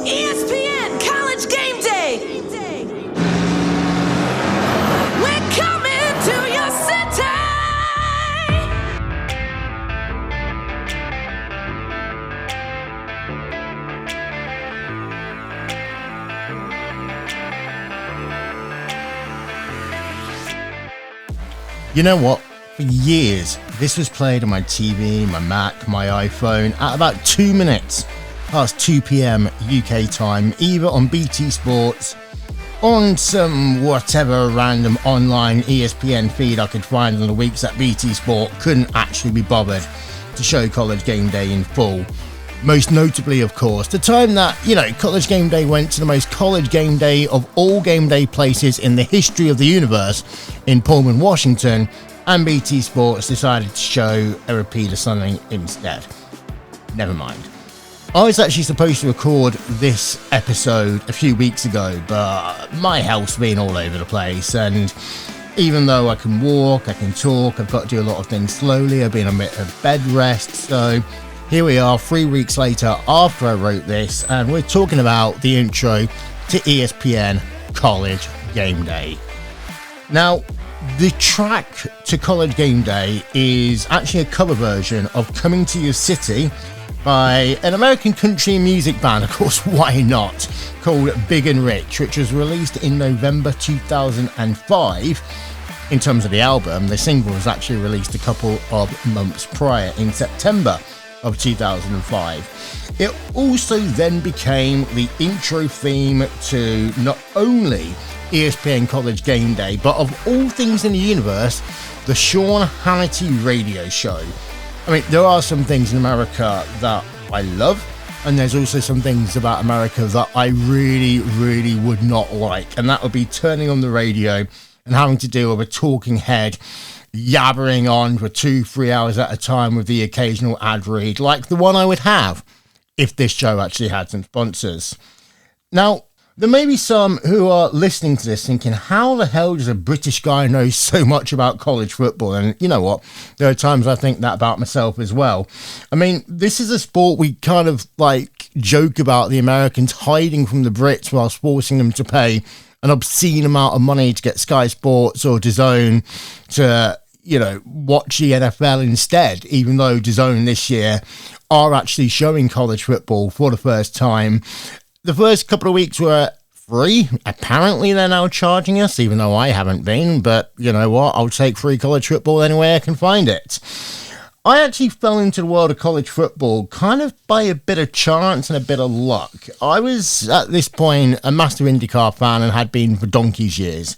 ESPN College Game Day. We're coming to your city. You know what? For years, this was played on my TV, my Mac, my iPhone at about 2 minutes past 2 p.m. UK time, either on BT Sports, on some whatever random online ESPN feed I could find on the weeks that BT Sport couldn't actually be bothered to show College Game Day in full. Most notably, of course, the time that, College Game Day went to the most College Game Day of all game day places in the history of the universe in Pullman, Washington, and BT Sports decided to show a repeat of something instead. Never mind. I was actually supposed to record this episode a few weeks ago, but my health's been all over the place, and even though I can walk, I can talk, I've got to do a lot of things slowly, I've been on a bit of bed rest, so here we are 3 weeks later after I wrote this, and we're talking about the intro to ESPN College Game Day. Now, the track to College Game Day is actually a cover version of Coming to Your City by an American country music band, of course, why not, called Big and Rich, which was released in November 2005. In terms of the album, the single was actually released a couple of months prior in September of 2005. It also then became the intro theme to not only ESPN College Game Day, but of all things in the universe, the Sean Hannity radio show. I mean, there are some things in America that I love, and there's also some things about America that I really, really would not like, and that would be turning on the radio and having to deal with a talking head yabbering on for 2-3 hours at a time with the occasional ad read, like the one I would have if this show actually had some sponsors. Now, there may be some who are listening to this thinking, how the hell does a British guy know so much about college football? And you know what? There are times I think that about myself as well. I mean, this is a sport we kind of joke about the Americans hiding from the Brits whilst forcing them to pay an obscene amount of money to get Sky Sports or DAZN to, watch the NFL instead, even though DAZN this year are actually showing college football for the first time. The first couple of weeks were free. Apparently they're now charging us, even though I haven't been, but you know what? I'll take free college football any way I can find it. I actually fell into the world of college football kind of by a bit of chance and a bit of luck. I was, at this point, a massive IndyCar fan and had been for donkey's years.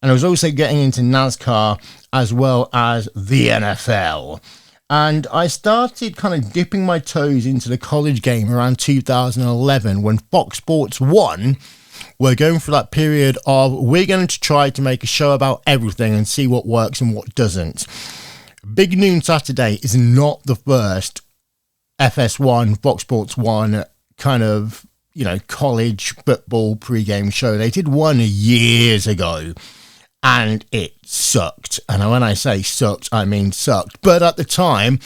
And I was also getting into NASCAR as well as the NFL. And I started kind of dipping my toes into the college game around 2011 when Fox Sports 1 were going through that period of, we're going to try to make a show about everything and see what works and what doesn't. Big Noon Saturday is not the first FS1, Fox Sports 1 kind of, college football pre-game show. They did one years ago and it sucked. And when I say sucked, I mean sucked. But at the time,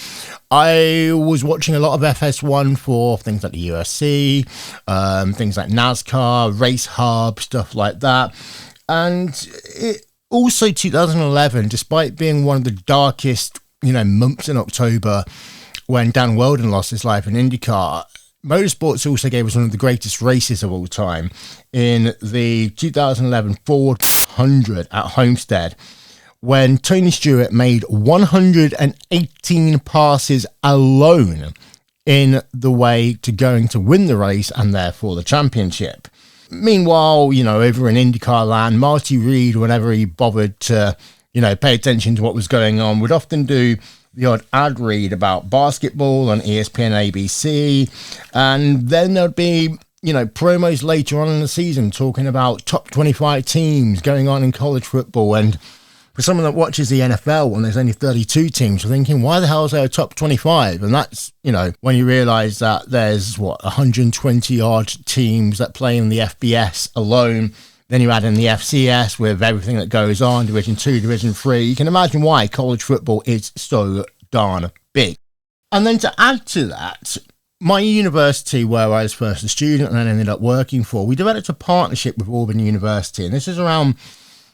I was watching a lot of FS1 for things like the UFC, things like NASCAR, Race Hub, stuff like that. And it also 2011, despite being one of the darkest, months in October when Dan Weldon lost his life in IndyCar, motorsports also gave us one of the greatest races of all time in the 2011 Ford 100 at Homestead, when Tony Stewart made 118 passes alone in the way to going to win the race and therefore the championship. Meanwhile, over in IndyCar land, Marty Reid, whenever he bothered to, pay attention to what was going on, would often do the odd ad read about basketball on ESPN ABC. And then there'd be, promos later on in the season talking about top 25 teams going on in college football. And for someone that watches the NFL when there's only 32 teams, you're thinking, why the hell is there a top 25? And that's, when you realise that there's, 120 odd teams that play in the FBS alone. Then you add in the FCS with everything that goes on, Division 2, Division 3. You can imagine why college football is so darn big. And then to add to that, my university, where I was first a student and then ended up working for, we developed a partnership with Auburn University, and this is around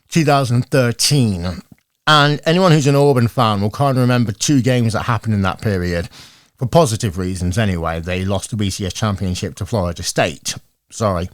2013. And anyone who's an Auburn fan will kind of remember two games that happened in that period, for positive reasons anyway. They lost the BCS championship to Florida State. Sorry,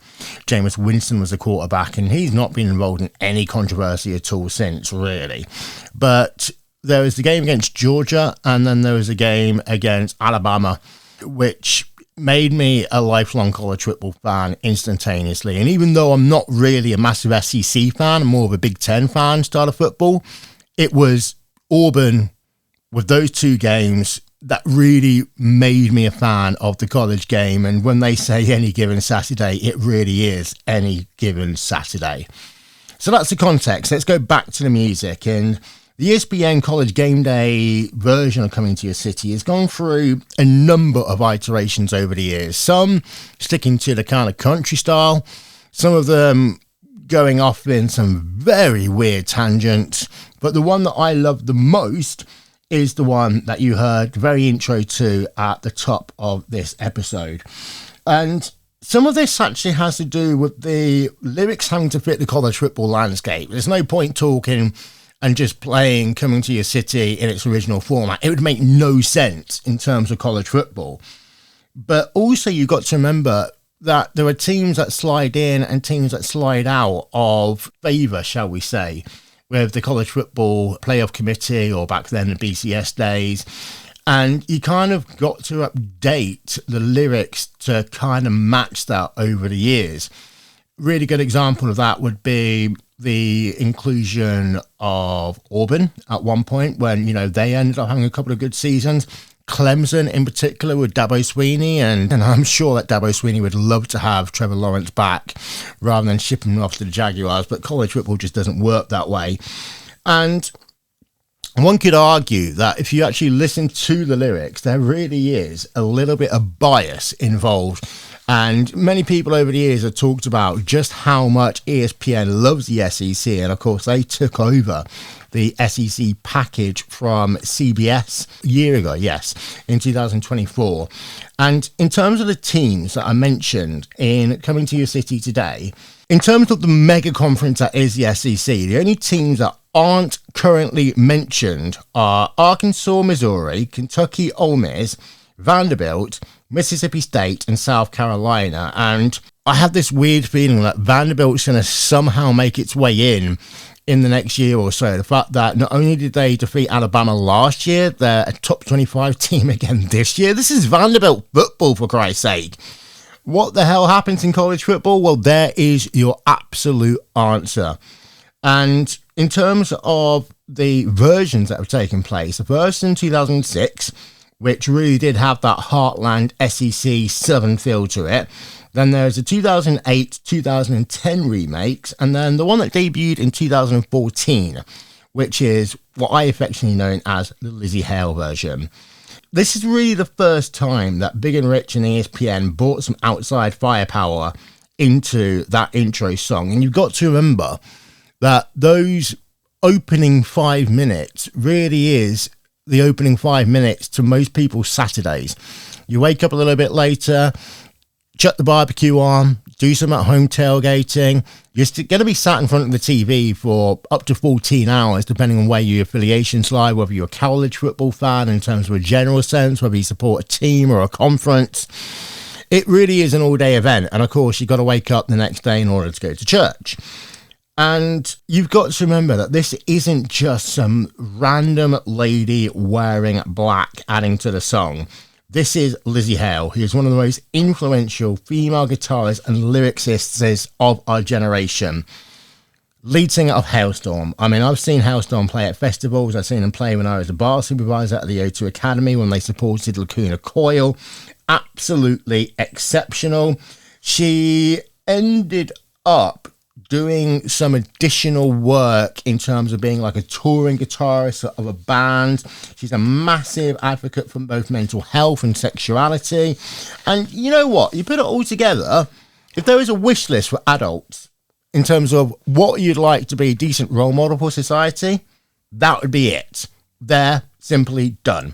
Jameis Winston was the quarterback, and he's not been involved in any controversy at all since, really. But there was the game against Georgia, and then there was a game against Alabama, which made me a lifelong college football fan instantaneously. And even though I'm not really a massive SEC fan, I'm more of a Big Ten fan style of football, it was Auburn with those two games that really made me a fan of the college game. And when they say any given Saturday, it really is any given Saturday. So that's the context. Let's go back to the music. And the ESPN College Gameday version of Coming to Your City has gone through a number of iterations over the years. Some sticking to the kind of country style, some of them going off in some very weird tangents. But the one that I love the most is the one that you heard the very intro to at the top of this episode. And some of this actually has to do with the lyrics having to fit the college football landscape. There's no point talking and just playing Coming to Your City in its original format. It would make no sense in terms of college football. But also you've got to remember that there are teams that slide in and teams that slide out of favour, shall we say, with the College Football Playoff Committee, or back then the BCS days. And you kind of got to update the lyrics to kind of match that over the years. Really good example of that would be the inclusion of Auburn at one point when, you know, they ended up having a couple of good seasons. Clemson in particular with Dabo Swinney, and I'm sure that Dabo Swinney would love to have Trevor Lawrence back rather than shipping him off to the Jaguars, but college football just doesn't work that way. And one could argue that if you actually listen to the lyrics, there really is a little bit of bias involved. And many people over the years have talked about just how much ESPN loves the SEC. And of course, they took over the SEC package from CBS a year ago, yes, in 2024. And in terms of the teams that I mentioned in Coming to Your City today, in terms of the mega conference that is the SEC, the only teams that aren't currently mentioned are Arkansas, Missouri, Kentucky, Ole Miss, Vanderbilt, Mississippi State, and South Carolina. And I have this weird feeling that Vanderbilt's going to somehow make its way in the next year or so. The fact that not only did they defeat Alabama last year, they're a top 25 team again this year. This is Vanderbilt football, for Christ's sake. What the hell happens in college football? Well, there is your absolute answer. And in terms of the versions that have taken place, the first in 2006, which really did have that Heartland SEC Southern feel to it. Then there's the 2008, 2010 remakes, and then the one that debuted in 2014, which is what I affectionately know as the Lizzy Hale version. This is really the first time that Big and Rich and ESPN brought some outside firepower into that intro song. And you've got to remember that those opening 5 minutes really is the opening 5 minutes to most people's Saturdays. You wake up a little bit later, chuck the barbecue on, do some at-home tailgating. You're going to be sat in front of the TV for up to 14 hours, depending on where your affiliations lie, whether you're a college football fan in terms of a general sense, whether you support a team or a conference. It really is an all-day event. And, of course, you've got to wake up the next day in order to go to church. And you've got to remember that this isn't just some random lady wearing black adding to the song. This is Lizzy Hale, who is one of the most influential female guitarists and lyricists of our generation. Lead singer of Hailstorm. I mean, I've seen Hailstorm play at festivals. I've seen them play when I was a bar supervisor at the O2 Academy when they supported Lacuna Coil. Absolutely exceptional. She ended up doing some additional work in terms of being like a touring guitarist of a band. She's a massive advocate for both mental health and sexuality. And you know what? You put it all together, if there is a wish list for adults in terms of what you'd like to be a decent role model for society, that would be it. There, simply done.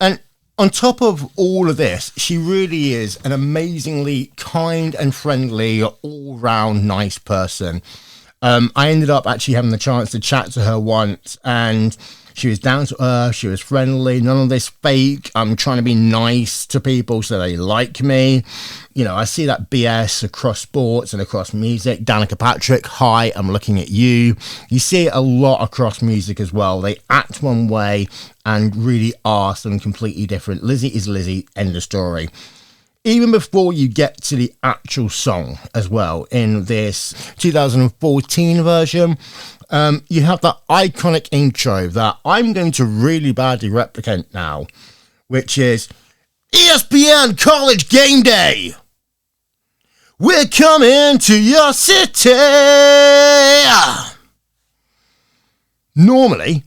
And On top of all of this, she really is an amazingly kind and friendly, all-round nice person. I ended up actually having the chance to chat to her once, and she was down to earth, she was friendly, none of this fake, I'm trying to be nice to people so they like me. You know, I see that BS across sports and across music. Danica Patrick, hi, I'm looking at you. You see it a lot across music as well. They act one way and really are something completely different. Lizzy is Lizzy, end of story. Even before you get to the actual song as well, in this 2014 version, you have that iconic intro that I'm going to really badly replicate now, which is ESPN College Gameday. We're coming to your city. Normally,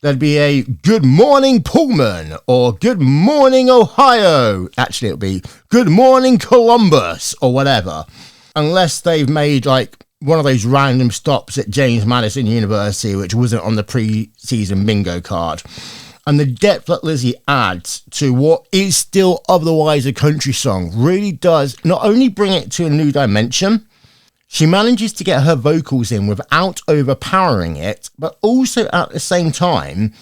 there'd be a good morning Pullman or good morning Ohio. Actually, it'll be good morning Columbus or whatever. Unless they've made like one of those random stops at James Madison University, which wasn't on the pre-season bingo card. And the depth that Lizzy adds to what is still otherwise a country song really does not only bring it to a new dimension, she manages to get her vocals in without overpowering it, but also at the same time,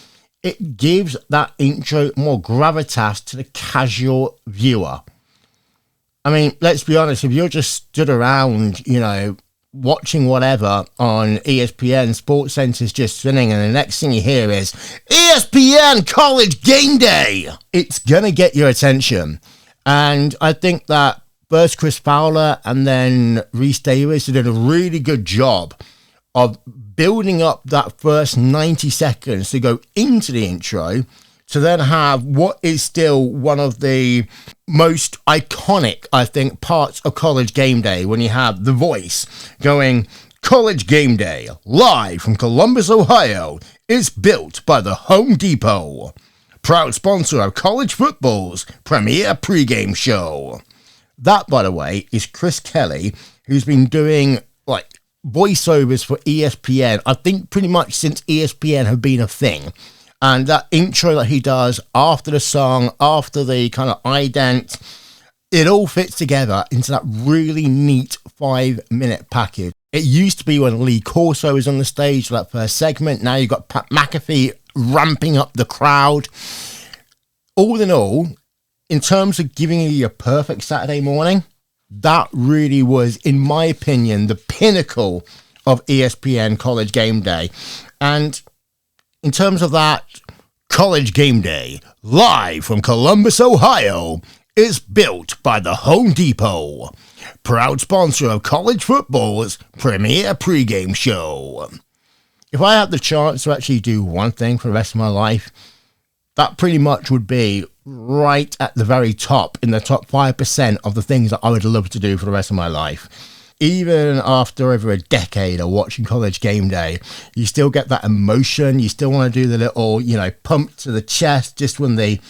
it gives that intro more gravitas to the casual viewer. I mean, let's be honest, if you're just stood around, you know, watching whatever on ESPN, Sports Center's just spinning, and the next thing you hear is ESPN College Gameday, it's gonna get your attention. And I think that first Chris Fowler and then Rhys Davis did a really good job of building up that first 90 seconds to go into the intro to then have what is still one of the most iconic, I think, parts of College Gameday, when you have the voice going, College Gameday, live from Columbus, Ohio, is built by the Home Depot, proud sponsor of college football's premier pregame show. That, by the way, is Chris Kelly, who's been doing, like, voiceovers for ESPN, I think pretty much since ESPN have been a thing. And that intro that he does after the song, after the kind of ident, it all fits together into that really neat 5-minute package. It used to be when Lee Corso was on the stage for that first segment. Now you've got Pat McAfee ramping up the crowd. All in all, in terms of giving you your perfect Saturday morning, that really was, in my opinion, the pinnacle of ESPN College Gameday. And in terms of that, College Gameday, live from Columbus, Ohio, is built by the Home Depot, proud sponsor of college football's premier pregame show. If I had the chance to actually do one thing for the rest of my life, that pretty much would be right at the very top, in the top 5% of the things that I would love to do for the rest of my life. Even after over a decade of watching College Gameday, you still get that emotion. You still want to do the little, you know, pump to the chest just when the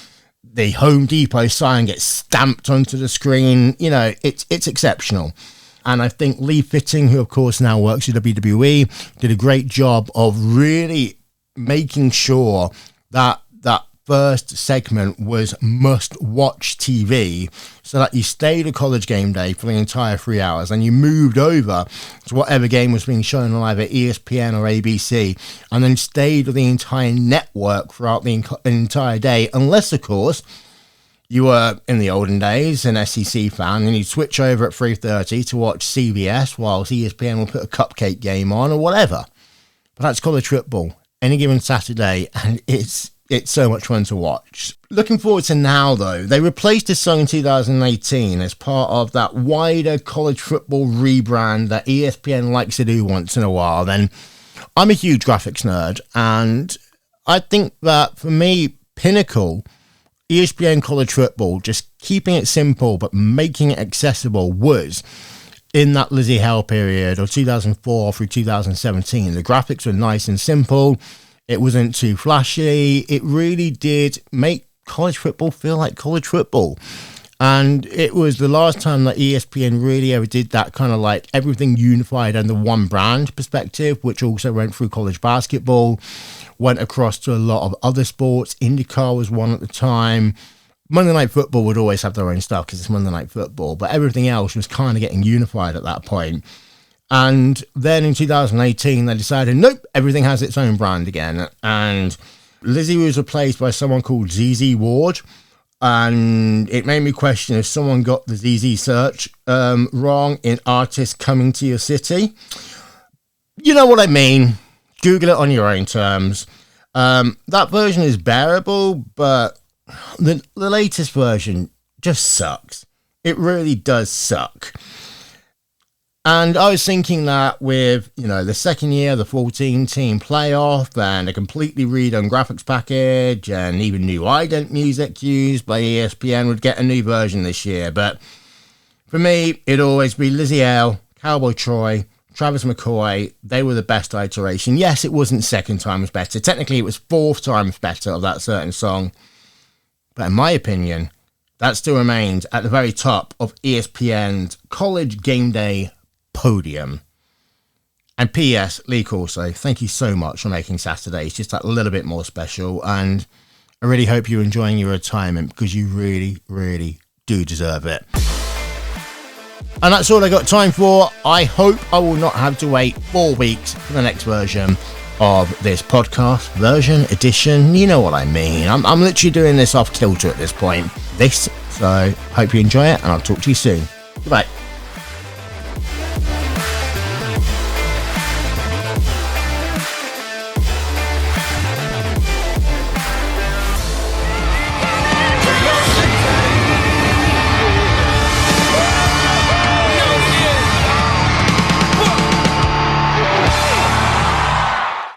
Home Depot sign gets stamped onto the screen. You know, it's exceptional. And I think Lee Fitting, who of course now works at WWE, did a great job of really making sure that that first segment was must-watch TV, so that you stayed at College Gameday for the entire 3 hours and you moved over to whatever game was being shown live at ESPN or ABC, and then stayed with the entire network throughout the entire day, unless, of course, you were, in the olden days, an SEC fan, and you'd switch over at 3:30 to watch CBS whilst ESPN will put a cupcake game on or whatever. But that's college football, any given Saturday, and it's so much fun to watch. Looking forward to now, though, they replaced this song in 2018 as part of that wider college football rebrand that ESPN likes to do once in a while. Then I'm a huge graphics nerd, and I think that for me, pinnacle ESPN college football, just keeping it simple but making it accessible, was in that Lizzy Hale period of 2004 through 2017. The graphics were nice and simple. It wasn't too flashy. It really did make college football feel like college football. And it was the last time that ESPN really ever did that kind of like everything unified under one brand perspective, which also went through college basketball, went across to a lot of other sports. IndyCar was one at the time. Monday Night Football would always have their own stuff because it's Monday Night Football, but everything else was kind of getting unified at that point. And then in 2018, they decided, nope, everything has its own brand again. And Lizzy was replaced by someone called ZZ Ward. And it made me question if someone got the ZZ search wrong in artists coming to your city. You know what I mean. Google it on your own terms. That version is bearable, but the latest version just sucks. It really does suck. And I was thinking that with, the second year, the 14-team playoff, and a completely redone graphics package, and even new ident music used by ESPN would get a new version this year. But for me, it'd always be Lizzy, Hale, Cowboy Troy, Travis McCoy. They were the best iteration. Yes, it wasn't second times better. Technically, it was fourth times better of that certain song. But in my opinion, that still remains at the very top of ESPN's College Gameday podium. And P.S. Lee Corso, thank you so much for making Saturdays just that little bit more special. And I really hope you're enjoying your retirement because you really, really do deserve it. And that's all I got time for. I hope I will not have to wait 4 weeks for the next version of this podcast, version, edition, you know what I mean. I'm literally doing this off kilter at this point. So hope you enjoy it, and I'll talk to you soon. Goodbye.